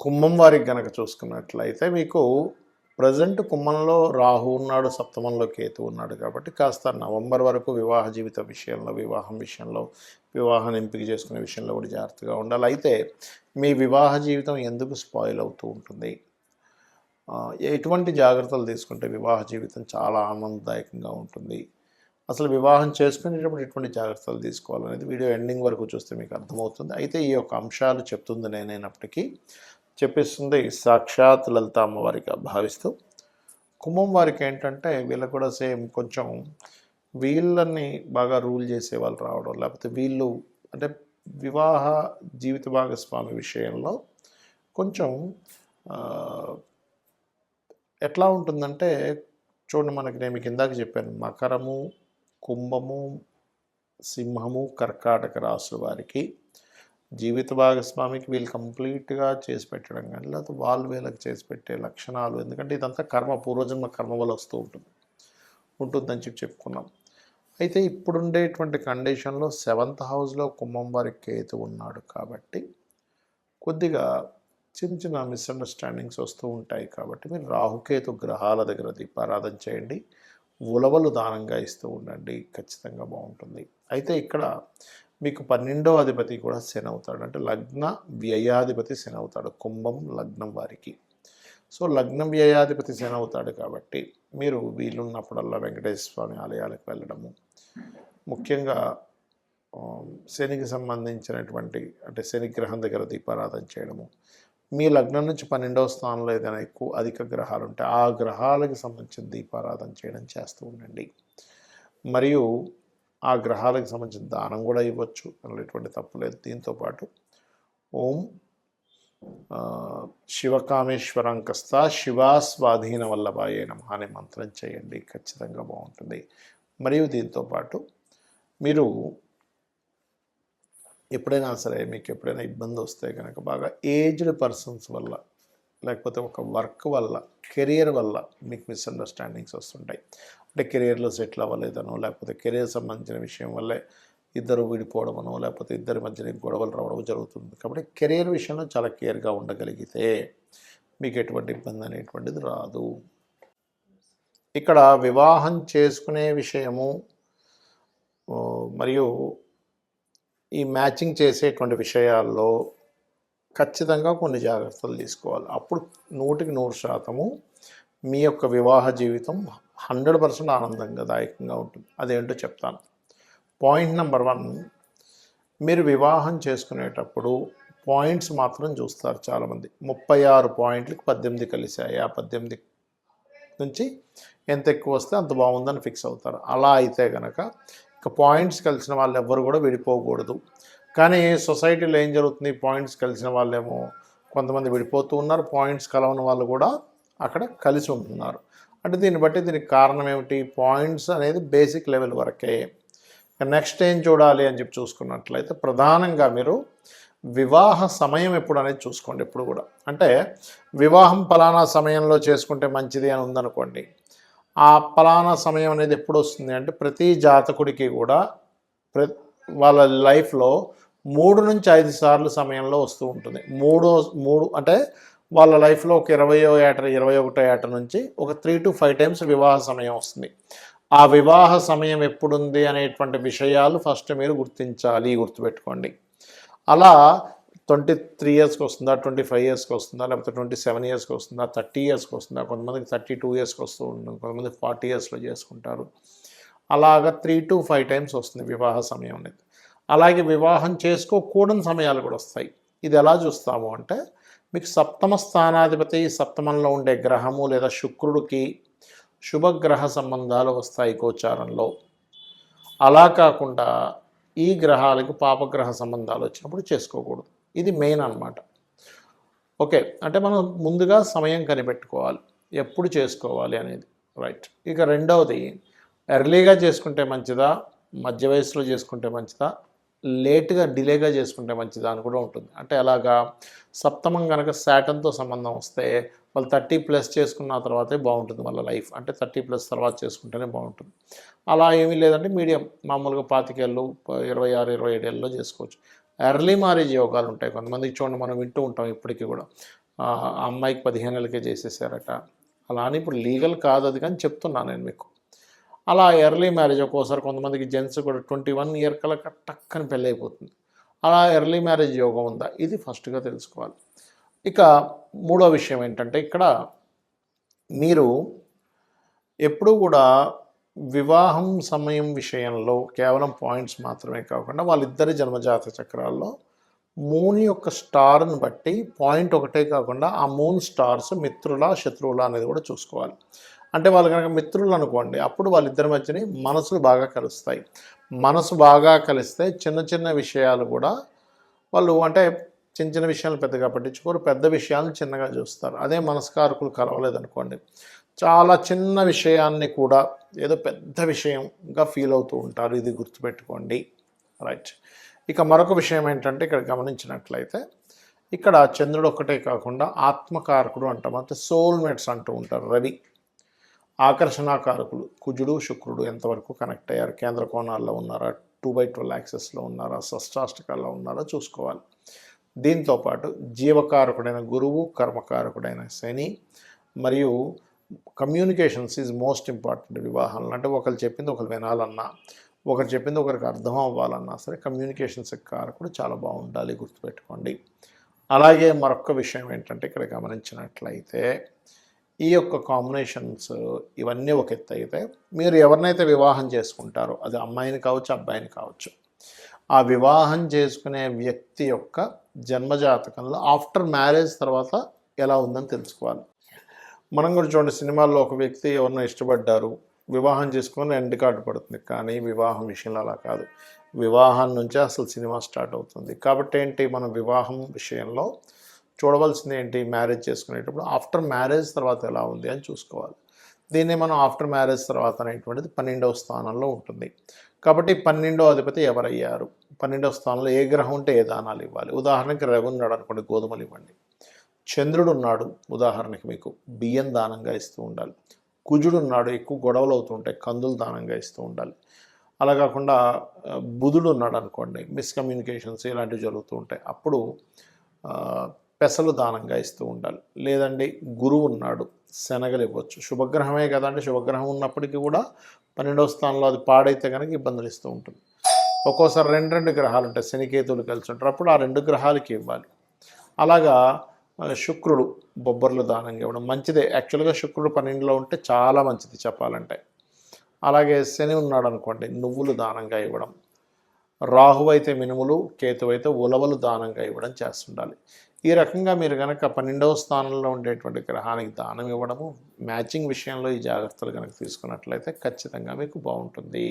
కుంభం వారికి గనక చూసుకున్నట్లయితే మీకు ప్రజెంట్ కుంభంలో రాహు ఉన్నాడు, సప్తమంలో కేతు ఉన్నాడు కాబట్టి కాస్త నవంబర్ వరకు వివాహ జీవిత విషయంలో, వివాహం విషయంలో, వివాహాన్ని ఎంపిక చేసుకునే విషయంలో కూడా జాగ్రత్తగా ఉండాలి. అయితే మీ వివాహ జీవితం ఎందుకు స్పాయిల్ అవుతూ ఉంటుంది, ఎటువంటి జాగ్రత్తలు తీసుకుంటే వివాహ జీవితం చాలా ఆనందదాయకంగా ఉంటుంది, అసలు వివాహం చేసుకునేటప్పుడు ఎటువంటి జాగ్రత్తలు తీసుకోవాలనేది వీడియో ఎండింగ్ వరకు చూస్తే మీకు అర్థమవుతుంది. అయితే ఈ యొక్క అంశాలు చెప్తుంది నేనైనప్పటికీ చెప్పిస్తుంది సాక్షాత్ లలిత అమ్మవారిగా భావిస్తూ, కుంభం వారికి ఏంటంటే వీళ్ళకు కూడా సేమ్ కొంచెం వీళ్ళని బాగా రూల్ చేసే వాళ్ళు రావడం, లేకపోతే వీళ్ళు అంటే వివాహ జీవిత భాగస్వామి విషయంలో కొంచెం ఎట్లా ఉంటుందంటే చూడండి, మనకి నేను మీకు ఇందాక చెప్పాను మకరము, కుంభము, సింహము, కర్కాటక రాశుల వారికి జీవిత భాగస్వామికి వీళ్ళు కంప్లీట్గా చేసి పెట్టడం కానీ, లేకపోతే వాళ్ళు వీళ్ళకి చేసి పెట్టే లక్షణాలు, ఎందుకంటే ఇదంతా కర్మ, పూర్వజన్మ కర్మ వల్ల వస్తూ ఉంటుందని చెప్పుకున్నాం. అయితే ఇప్పుడుండేటువంటి కండిషన్లో 7th హౌస్లో కుంభం వారికి కేతు ఉన్నాడు కాబట్టి కొద్దిగా చిన్న చిన్న మిస్అండర్స్టాండింగ్స్ వస్తూ ఉంటాయి. కాబట్టి మీరు రాహుకేతు గ్రహాల దగ్గర దీపారాధన చేయండి, ఉలవలు దానంగా ఇస్తూ ఉండండి, ఖచ్చితంగా బాగుంటుంది. అయితే ఇక్కడ మీకు 12వ అధిపతి కూడా శని అవుతాడు, అంటే లగ్న వ్యయాధిపతి శని అవుతాడు కుంభం లగ్నం వారికి. సో లగ్న వ్యయాధిపతి శని అవుతాడు కాబట్టి మీరు వీలున్నప్పుడల్లా వెంకటేశ్వర స్వామి ఆలయాలకు వెళ్ళడము, ముఖ్యంగా శనికి సంబంధించినటువంటి అంటే శనిగ్రహం దగ్గర దీపారాధన చేయడము, మీ లగ్నం నుంచి 12వ స్థానంలో ఏదైనా అధిక గ్రహాలు ఉంటే ఆ గ్రహాలకు సంబంధించిన దీపారాధన చేయడం చేస్తూ ఉండండి. మరియు ఆ గ్రహాలకు సంబంధించిన దానం కూడా ఇవ్వచ్చు, అందులో ఎటువంటి తప్పు లేదు. దీంతోపాటు ఓం శివకామేశ్వరంకస్త శివాస్వాధీన వల్లభాయే నమః అనే మంత్రం చేయండి, ఖచ్చితంగా బాగుంటుంది. మరియు దీంతోపాటు మీరు ఎప్పుడైనా సరే మీకు ఎప్పుడైనా ఇబ్బంది వస్తే కనుక బాగా ఏజ్డ్ పర్సన్స్ వల్ల, లేకపోతే ఒక వర్క్ వల్ల, కెరియర్ వల్ల మీకు మిస్అండర్స్టాండింగ్స్ వస్తుంటాయి. అంటే కెరియర్లో సెటిల్ అవ్వలేదనో, లేకపోతే కెరియర్ సంబంధించిన విషయం వల్లే ఇద్దరు విడిపోవడమనో, లేకపోతే ఇద్దరి మధ్యన గొడవలు రావడం జరుగుతుంది. కాబట్టి కెరియర్ విషయంలో చాలా కేర్గా ఉండగలిగితే మీకు ఎటువంటి ఇబ్బంది అనేటువంటిది రాదు. ఇక్కడ వివాహం చేసుకునే విషయము మరియు ఈ మ్యాచింగ్ చేసేటువంటి విషయాల్లో ఖచ్చితంగా కొన్ని జాగ్రత్తలు తీసుకోవాలి. అప్పుడు 100% మీ యొక్క వివాహ జీవితం 100% ఆనందంగా దాయకంగా ఉంటుంది. అదేంటో చెప్తాను. పాయింట్ నెంబర్ 1, మీరు వివాహం చేసుకునేటప్పుడు పాయింట్స్ మాత్రం చూస్తారు చాలామంది. 36 పాయింట్లకి 18 కలిసాయి, ఆ 18 నుంచి ఎంత ఎక్కువ వస్తే అంత బాగుందని ఫిక్స్ అవుతారు. అలా అయితే కనుక ఇక పాయింట్స్ కలిసిన వాళ్ళు ఎవ్వరు కూడా విడిపోకూడదు. కానీ సొసైటీలో ఏం జరుగుతుంది, పాయింట్స్ కలిసిన వాళ్ళేమో కొంతమంది విడిపోతూ ఉన్నారు, పాయింట్స్ కలవని వాళ్ళు కూడా అక్కడ కలిసి ఉంటున్నారు. అంటే దీన్ని బట్టి దీనికి కారణం ఏమిటి, పాయింట్స్ అనేది బేసిక్ లెవెల్ వరకే. నెక్స్ట్ ఏం చూడాలి అని చెప్పి చూసుకున్నట్లయితే ప్రధానంగా మీరు వివాహ సమయం ఎప్పుడు అనేది చూసుకోండి. ఎప్పుడు కూడా అంటే వివాహం పలానా సమయంలో చేసుకుంటే మంచిది అని ఉందనుకోండి, ఆ పలానా సమయం అనేది ఎప్పుడు వస్తుంది అంటే ప్రతి జాతకుడికి కూడా వాళ్ళ లైఫ్లో 3 నుంచి 5 సార్లు సమయంలో వస్తూ ఉంటుంది. మూడు అంటే వాళ్ళ లైఫ్లో ఒక 20వ ఏట 21వ ఏట నుంచి ఒక 3 to 5 టైమ్స్ వివాహ సమయం వస్తుంది. ఆ వివాహ సమయం ఎప్పుడుంది అనేటువంటి విషయాలు ఫస్ట్ మీరు గుర్తించాలి, గుర్తుపెట్టుకోండి. అలా 23 ఇయర్స్కి వస్తుందా, 25 ఇయర్స్కి వస్తుందా, లేకపోతే 27 ఇయర్స్కి వస్తుందా, 30 ఇయర్స్కి వస్తుందా, కొంతమందికి 32 ఇయర్స్కి వస్తూ ఉంటుంది, కొంతమంది 40 ఇయర్స్లో చేసుకుంటారు. అలాగా 3 to 5 టైమ్స్ వస్తుంది వివాహ సమయం అనేది. అలాగే వివాహం చేసుకోకూడని సమయాలు కూడా వస్తాయి. ఇది ఎలా చూస్తాము అంటే మీకు సప్తమ స్థానాధిపతి సప్తమంలో ఉండే గ్రహము లేదా శుక్రుడికి శుభగ్రహ సంబంధాలు వస్తాయి గోచారంలో. అలా కాకుండా ఈ గ్రహాలకు పాపగ్రహ సంబంధాలు వచ్చినప్పుడు చేసుకోకూడదు. ఇది మెయిన్ అన్నమాట. ఓకే, అంటే మనం ముందుగా సమయం కనిపెట్టుకోవాలి ఎప్పుడు చేసుకోవాలి అనేది. రైట్. ఇక రెండవది, ఎర్లీగా చేసుకుంటే మంచిదా, మధ్య వయసులో చేసుకుంటే మంచిదా, లేట్గా డిలేగా చేసుకుంటే మంచిదా అని కూడా ఉంటుంది. అంటే అలాగా సప్తమం కనుక శాటన్తో సంబంధం వస్తే వాళ్ళు 30+ చేసుకున్న తర్వాతే బాగుంటుంది వాళ్ళ లైఫ్. అంటే 30+ తర్వాత చేసుకుంటేనే బాగుంటుంది. అలా ఏమీ లేదంటే మీడియం మామూలుగా 25 ఏళ్ళు 26, 27 ఏళ్ళలో చేసుకోవచ్చు. ఎర్లీ మ్యారేజ్ యోగాలు ఉంటాయి కొంతమందికి. చూడండి, మనం వింటూ ఉంటాం ఇప్పటికీ కూడా ఆ అమ్మాయికి 15 ఏళ్ళకే చేసేసారట. అలా అని ఇప్పుడు లీగల్ కాదు అది కానీ చెప్తున్నాను నేను మీకు. అలా ఎర్లీ మ్యారేజ్ ఒక్కోసారి కొంతమందికి జెంట్స్ కూడా 21 ఇయర్ కల్లా టక్కని పెళ్ళైపోతుంది. అలా ఎర్లీ మ్యారేజ్ యోగం ఉందా? ఇది ఫస్ట్‌గా తెలుసుకోవాలి. ఇక మూడో విషయం ఏంటంటే ఇక్కడ మీరు ఎప్పుడూ కూడా వివాహం సమయం విషయంలో కేవలం పాయింట్స్ మాత్రమే కాకుండా వాళ్ళిద్దరి జన్మజాతక చక్రాల్లో మూన్ యొక్క స్టార్‌ని బట్టి పాయింట్ ఒకటే కాకుండా ఆ మూన్ స్టార్స్ మిత్రులా, శత్రువులా అనేది కూడా చూసుకోవాలి. అంటే వాళ్ళు కనుక మిత్రులు అనుకోండి, అప్పుడు వాళ్ళిద్దరి మధ్యని మనసులు బాగా కలుస్తాయి. మనసు బాగా కలిస్తే చిన్న చిన్న విషయాలు కూడా వాళ్ళు అంటే చిన్న చిన్న విషయాలు పెద్దగా పట్టించుకోరు. పెద్ద విషయాలను చిన్నగా చూస్తారు. అదే మనస్కారకులు కలవలేదనుకోండి, చాలా చిన్న విషయాన్ని కూడా ఏదో పెద్ద విషయంగా ఫీల్ అవుతూ ఉంటారు. ఇది గుర్తుపెట్టుకోండి. రైట్. ఇక మరొక విషయం ఏంటంటే ఇక్కడ గమనించినట్లయితే ఇక్కడ చంద్రుడు ఒక్కటే కాకుండా ఆత్మకారకుడు అంటాం. అంటే సోల్మేట్స్ అంటూ ఉంటారు. రవి ఆకర్షణాకారకులు కుజుడు, శుక్రుడు ఎంతవరకు కనెక్ట్ అయ్యారు, కేంద్ర కోణాల్లో ఉన్నారా, 2/12 యాక్సెస్లో ఉన్నారా, షష్టాష్టకాల్లో ఉన్నారా చూసుకోవాలి. దీంతోపాటు జీవకారకుడైన గురువు, కర్మకారకుడైన శని మరియు కమ్యూనికేషన్స్ ఈజ్ మోస్ట్ ఇంపార్టెంట్ వివాహాలను. అంటే ఒకరు చెప్పింది ఒకరు వినాలన్నా, ఒకరు చెప్పింది ఒకరికి అర్థం అవ్వాలన్నా సరే కమ్యూనికేషన్స్ కారకుడు చాలా బాగుండాలి, గుర్తుపెట్టుకోండి. అలాగే మరొక విషయం ఏంటంటే ఇక్కడ గమనించినట్లయితే ఈ యొక్క కాంబినేషన్స్ ఇవన్నీ ఒక ఎత్తు అయితే మీరు ఎవరినైతే వివాహం చేసుకుంటారో అది అమ్మాయిని కావచ్చు, అబ్బాయిని కావచ్చు, ఆ వివాహం చేసుకునే వ్యక్తి యొక్క జన్మజాతకంలో ఆఫ్టర్ మ్యారేజ్ తర్వాత ఎలా ఉందని తెలుసుకోవాలి. మనం కూడా చూడండి, సినిమాల్లో ఒక వ్యక్తి ఎవరినో ఇష్టపడ్డారు, వివాహం చేసుకొని ఎండ్ కార్డు పడుతుంది. కానీ వివాహం విషయంలో అలా కాదు. వివాహం నుంచే అసలు సినిమా స్టార్ట్ అవుతుంది. కాబట్టి ఏంటి, మనం వివాహం విషయంలో చూడవలసింది ఏంటి, మ్యారేజ్ చేసుకునేటప్పుడు ఆఫ్టర్ మ్యారేజ్ తర్వాత ఎలా ఉంది అని చూసుకోవాలి. దీన్ని మనం ఆఫ్టర్ మ్యారేజ్ తర్వాత అనేటువంటిది 12వ స్థానంలో ఉంటుంది. కాబట్టి 12వ అధిపతి ఎవరయ్యారు, 12వ స్థానంలో ఏ గ్రహం ఉంటే ఏ దానాలు ఇవ్వాలి. ఉదాహరణకి రవి ఉన్నాడు అనుకోండి, గోధుమలు ఇవ్వండి. చంద్రుడు ఉన్నాడు ఉదాహరణకి మీకు బియ్యం దానంగా ఇస్తూ ఉండాలి. కుజుడు ఉన్నాడు, ఎక్కువ గొడవలు అవుతూ ఉంటాయి, కందులు దానంగా ఇస్తూ ఉండాలి. అలా కాకుండా బుధుడు ఉన్నాడు అనుకోండి, మిస్కమ్యూనికేషన్స్ ఇలాంటివి జరుగుతూ ఉంటాయి, అప్పుడు పెసలు దానంగా ఇస్తూ ఉండాలి. లేదండి గురువు ఉన్నాడు, శనగలు ఇవ్వచ్చు. శుభగ్రహమే కదా, అంటే శుభగ్రహం ఉన్నప్పటికీ కూడా 12వ స్థానంలో అది పాడైతే కనుక ఇబ్బందులు ఇస్తూ ఉంటుంది. ఒక్కోసారి రెండు గ్రహాలు ఉంటాయి, శనికేతువులు కలిసి ఉంటారు, అప్పుడు ఆ 2 గ్రహాలకి ఇవ్వాలి. అలాగా శుక్రుడు బొబ్బర్లు దానంగా ఇవ్వడం మంచిదే. యాక్చువల్గా శుక్రుడు 12లో ఉంటే చాలా మంచిది చెప్పాలంటే. అలాగే శని ఉన్నాడు అనుకోండి, నువ్వులు దానంగా ఇవ్వడం. రాహు అయితే మినుములు, కేతు అయితే ఉలవలు దానంగా ఇవ్వడం చేస్తుండాలి. ఈ రకంగా మీరు కనుక 12వ స్థానంలో ఉండేటువంటి గ్రహానికి దానం ఇవ్వడము, మ్యాచింగ్ విషయంలో ఈ జాగ్రత్తలు కనుక తీసుకున్నట్లయితే ఖచ్చితంగా మీకు బాగుంటుంది.